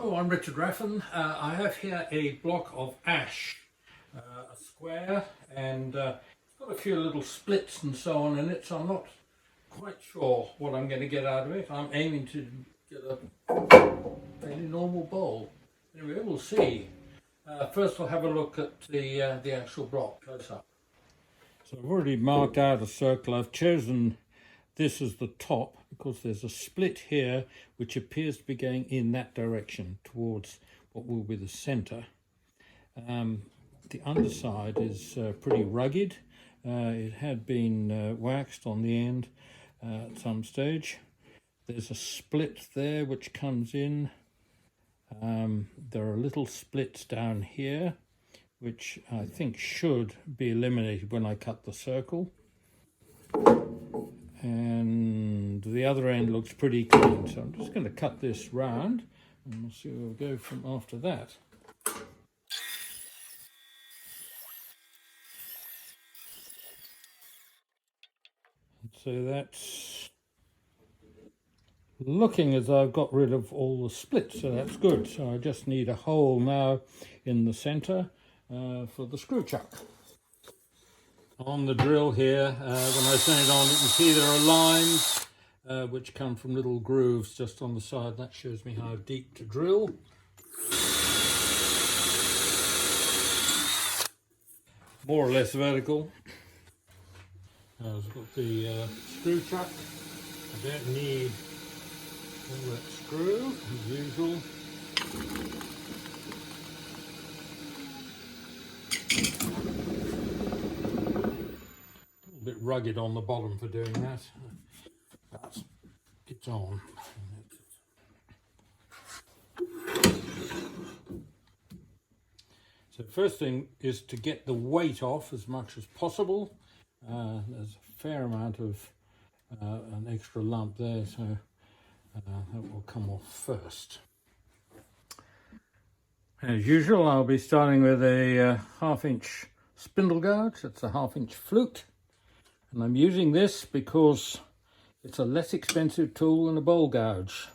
Hello, I'm Richard Raffan. I have here a block of ash, a square, and it's got a few little splits and so on in it, so I'm not quite sure what I'm going to get out of it. I'm aiming to get a fairly normal bowl. Anyway, we'll see. First I'll have a look at the actual block close up. So I've already marked out a circle. I've chosen this as the top because there's a split here which appears to be going in that direction towards what will be the center. The underside is pretty rugged. It had been waxed on the end at some stage. There's a split there which comes in. There are little splits down here which I think should be eliminated when I cut the circle. And the other end looks pretty clean, so I'm just going to cut this round and we'll see where we go from after that. So that's looking as though I've got rid of all the splits, so that's good. So I just need a hole now in the center for the screw chuck. On the drill here, when I turn it on, you can see there are lines which come from little grooves just on the side. That shows me how deep to drill. More or less vertical. I've got the screw chuck. I don't need all that screw as usual. Bit rugged on the bottom for doing that, but it's on. So first thing is to get the weight off as much as possible. There's a fair amount of an extra lump there, so that will come off first. As usual, I'll be starting with a 1/2 inch spindle gouge. It's a 1/2 inch flute. And I'm using this because it's a less expensive tool than a bowl gouge.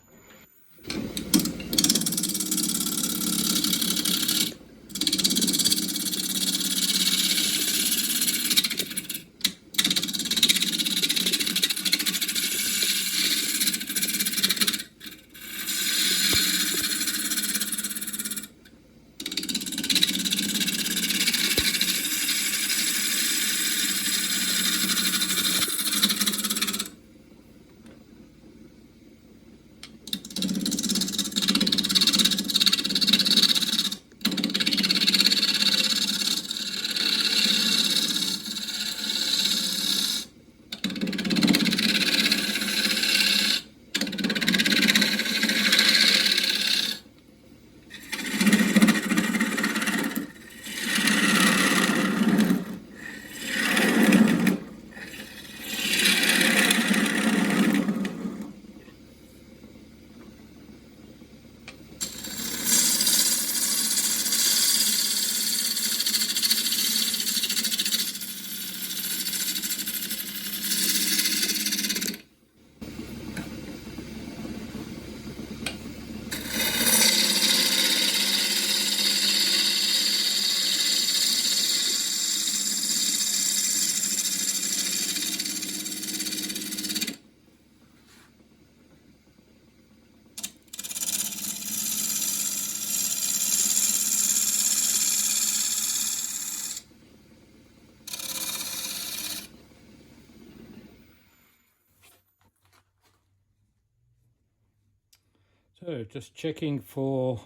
So just checking for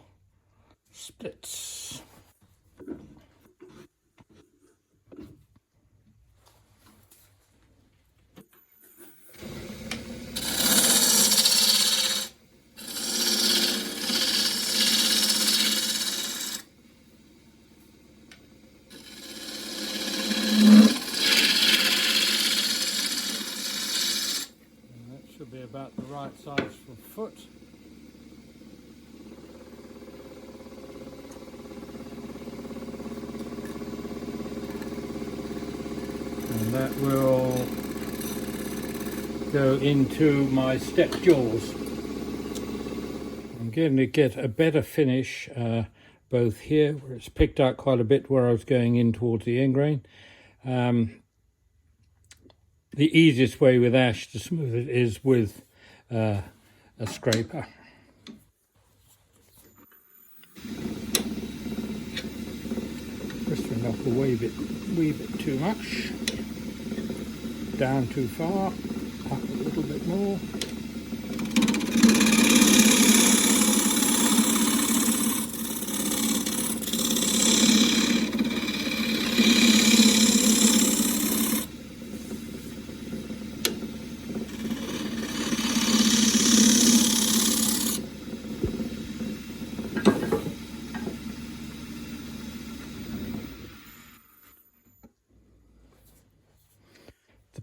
splits. And that should be about the right size for foot. And that will go into my step jaws. I'm going to get a better finish both here, where it's picked out quite a bit where I was going in towards the end grain. The easiest way with ash to smooth it is with a scraper. Bristling up a wee bit too much, down too far, up a little bit more.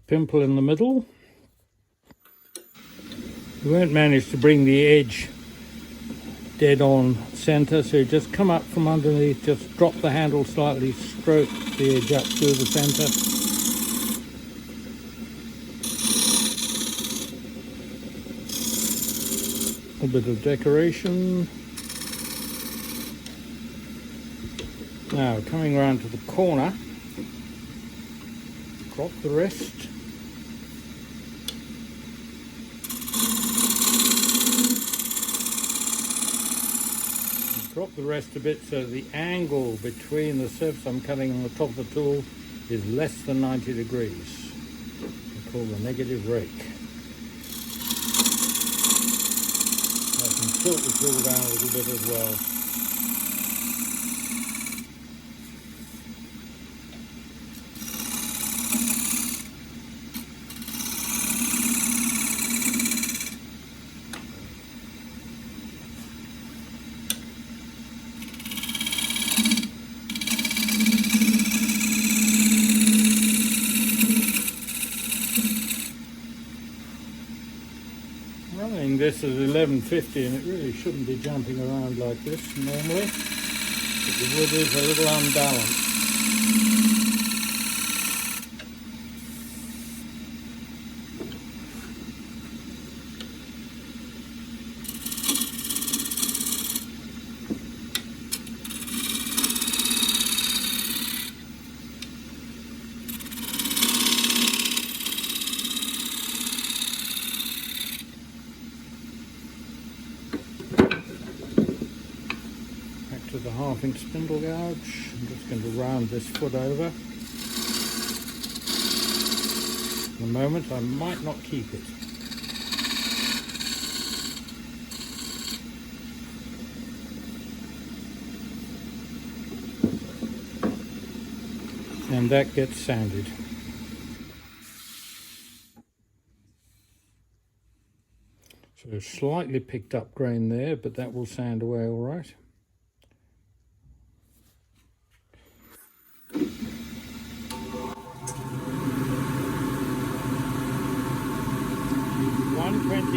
Pimple in the middle. You won't manage to bring the edge dead on center, so you just come up from underneath, just drop the handle slightly, stroke the edge up through the center. A bit of decoration. Now coming round to the corner, drop the rest. Drop the rest a bit so the angle between the surface I'm cutting on the top of the tool is less than 90 degrees. We call the negative rake. I can tilt the tool down a little bit as well. Running this at 1150, and it really shouldn't be jumping around like this normally, but the wood is a little unbalanced. To the 1/2 inch spindle gouge. I'm just going to round this foot over. For the moment I might not keep it. And that gets sanded. So slightly picked up grain there, but that will sand away all right.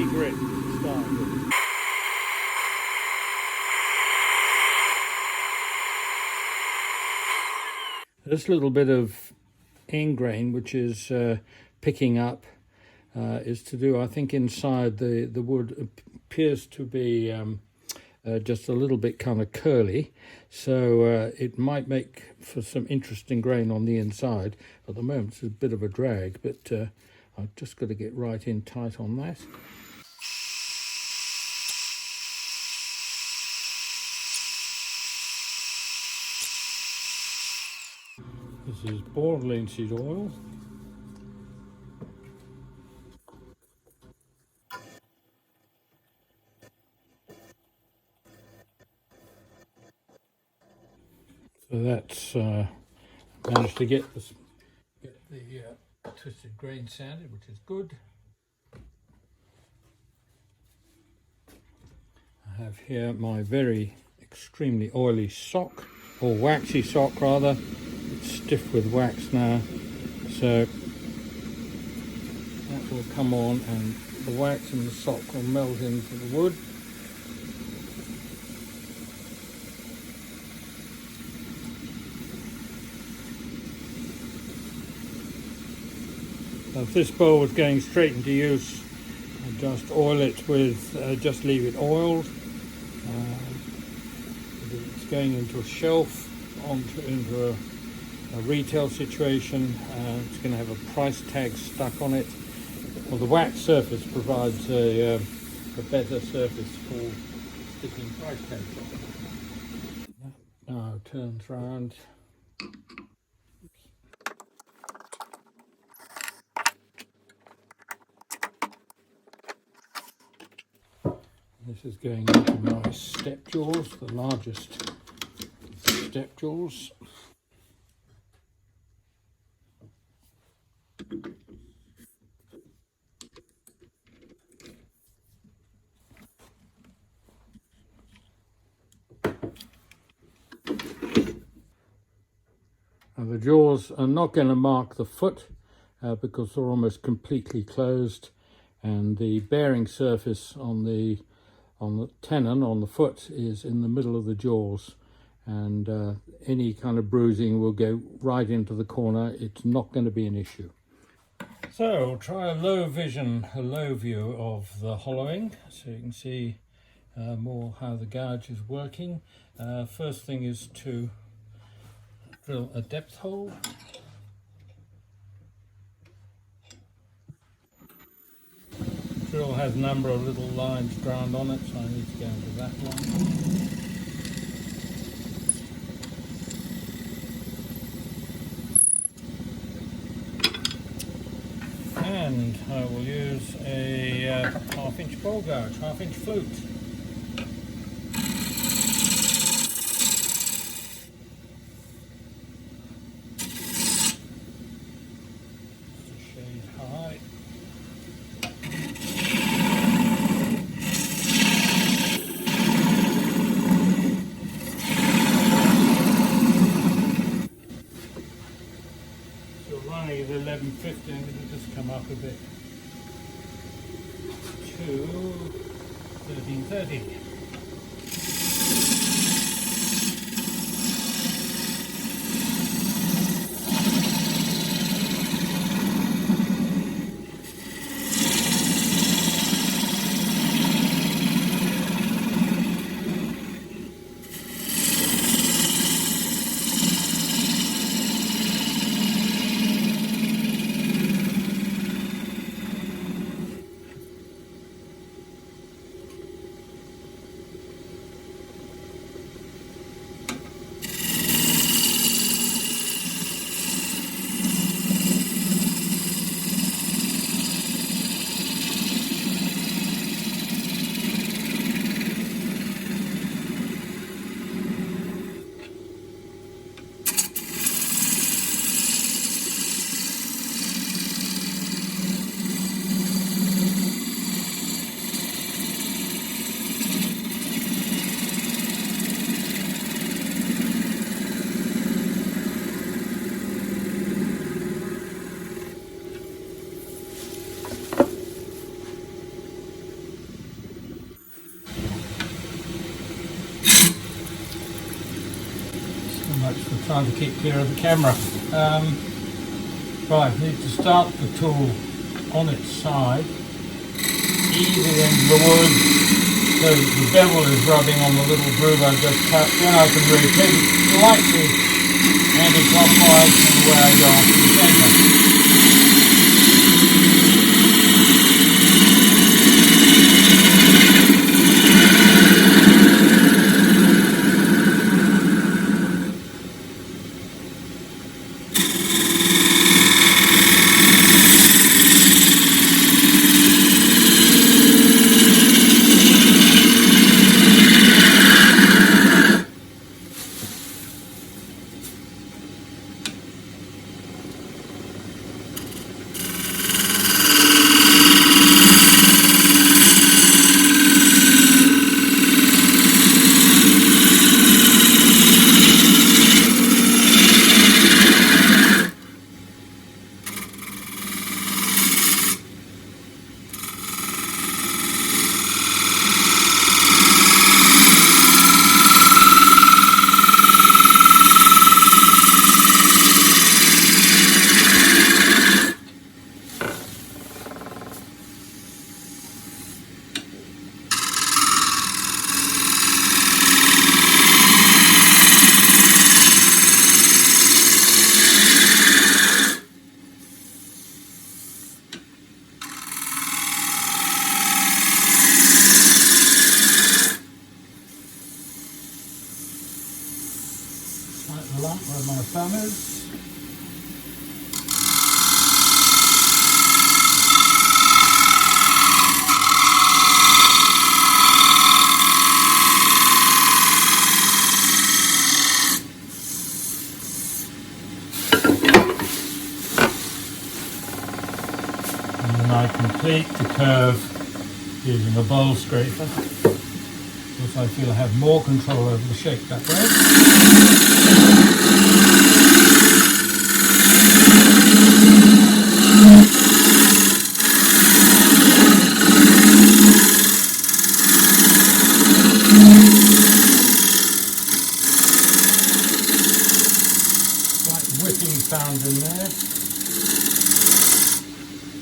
Grit to start with. This little bit of end grain, which is picking up, is to do, I think, inside the wood appears to be just a little bit kind of curly, so it might make for some interesting grain on the inside. At the moment it's a bit of a drag, but I've just got to get right in tight on that. This is boiled linseed oil. So that's managed to get the twisted grain sanded, which is good. I have here my very extremely oily sock, or waxy sock rather. It's stiff with wax now, so that will come on and the wax and the sock will melt into the wood. Now, if this bowl was going straight into use, I'd just oil it with, just leave it oiled, it's going into a shelf, into a retail situation. It's going to have a price tag stuck on it. Well, the wax surface provides a better surface for sticking price tags on. Now it turns round. This is going into my step jaws, the largest step jaws. Now the jaws are not going to mark the foot because they're almost completely closed, and the bearing surface on the tenon on the foot is in the middle of the jaws, and any kind of bruising will go right into the corner. It's not going to be an issue. So we'll try a low view of the hollowing, so you can see more how the gouge is working. First thing is to drill a depth hole. The drill has a number of little lines drawn on it, so I need to go into that one. And I will use a half-inch ball gouge, half-inch flute. Running at 11.50, I'm going to just come up a bit to 13.30. Much for trying to keep clear of the camera. Right, need to start the tool on its side, easing into the wood so the bevel is rubbing on the little groove I've just cut. Then I can rotate it slightly anti-clockwise from where I go off to the centre. Slight lump where my thumb is. And then I complete the curve using a bowl scraper, because I feel I have more control over the shape that way. Slight whipping sound in there.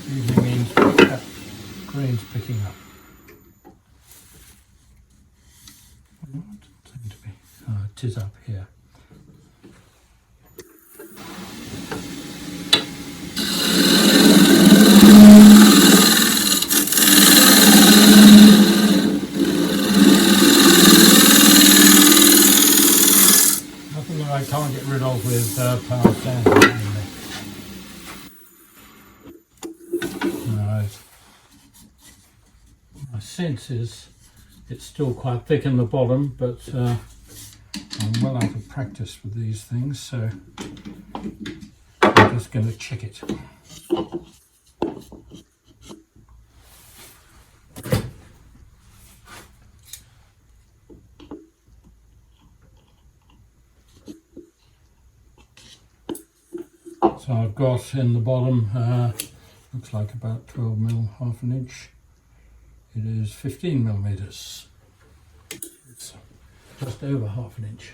Usually means that grain's picking up. What seem to be? Oh, it is up here. Nothing that I can't get rid of with power sanding. Right. My sense is it's still quite thick in the bottom, but I'm well out of practice with these things, so I'm just going to check it. So I've got in the bottom, looks like about 12 mil, half an inch. It is 15 millimeters. It's just over half an inch.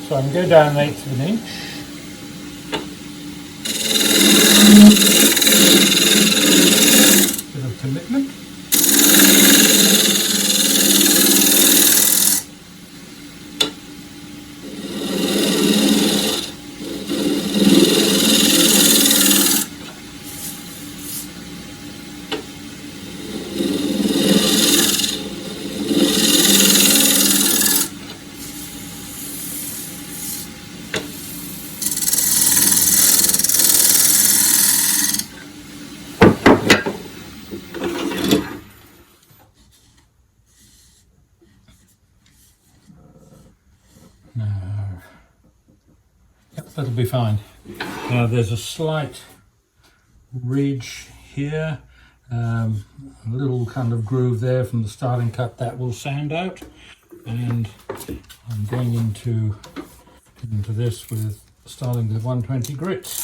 So I can go down 1/8 of an inch. Bit of commitment. No. Yep, that'll be fine. There's a slight ridge here, a little kind of groove there from the starting cut that will sand out, and I'm going into this with starting with 120 grit.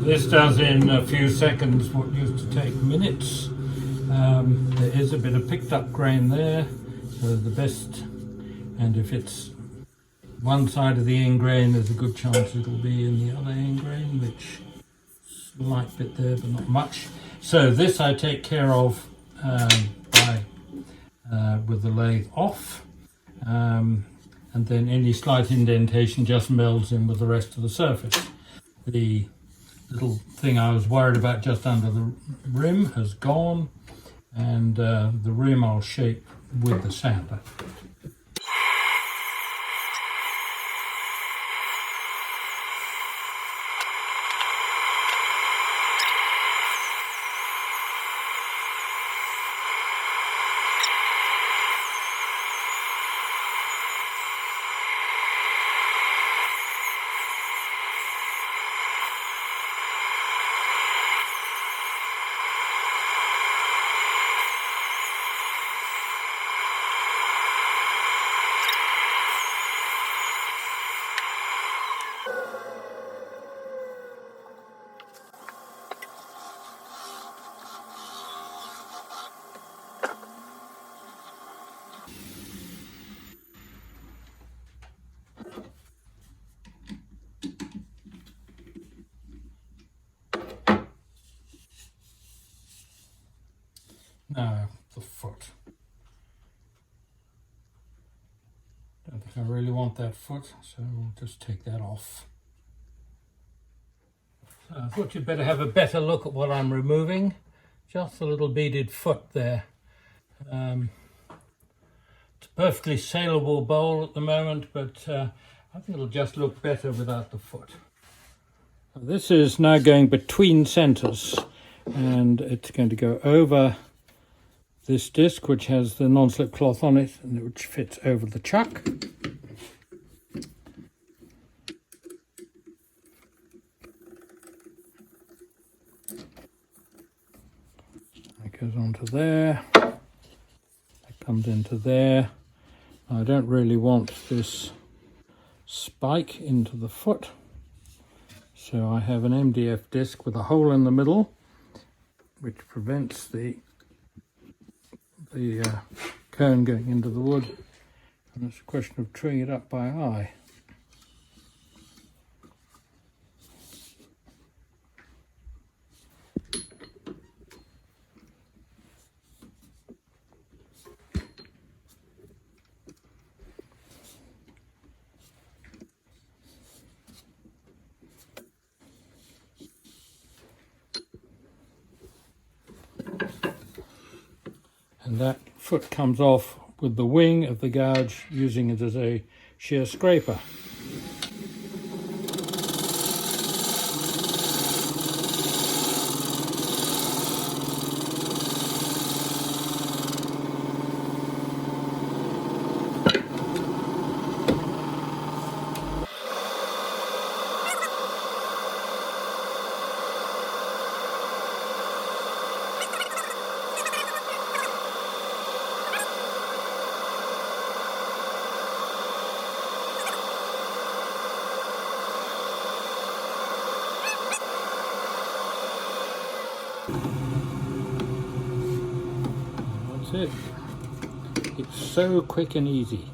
This does in a few seconds what used to take minutes. There is a bit of picked up grain there, so the best, and if it's one side of the end grain, there's a good chance it'll be in the other end grain, which slight bit there but not much. So this I take care of with the lathe off, and then any slight indentation just melds in with the rest of the surface. The little thing I was worried about just under the rim has gone, and the rim I'll shape with the sander. Now the foot. Don't think I really want that foot, so we'll just take that off. So I thought you'd better have a better look at what I'm removing. Just a little beaded foot there. It's a perfectly saleable bowl at the moment, but I think it'll just look better without the foot. This is now going between centres, and it's going to go over this disc, which has the non-slip cloth on it, and which fits over the chuck. That goes onto there. That comes into there. I don't really want this spike into the foot, so I have an MDF disc with a hole in the middle, which prevents the cone going into the wood, and it's a question of truing it up by eye. And that foot comes off with the wing of the gouge, using it as a shear scraper. That's it. It's so quick and easy.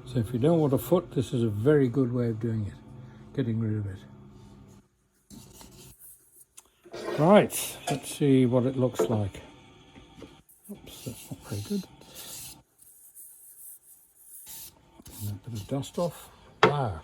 So if you don't want a foot, this is a very good way of doing it, getting rid of it. Right, let's see what it looks like. Oops, that's not very good. A bit of dust off. Wow.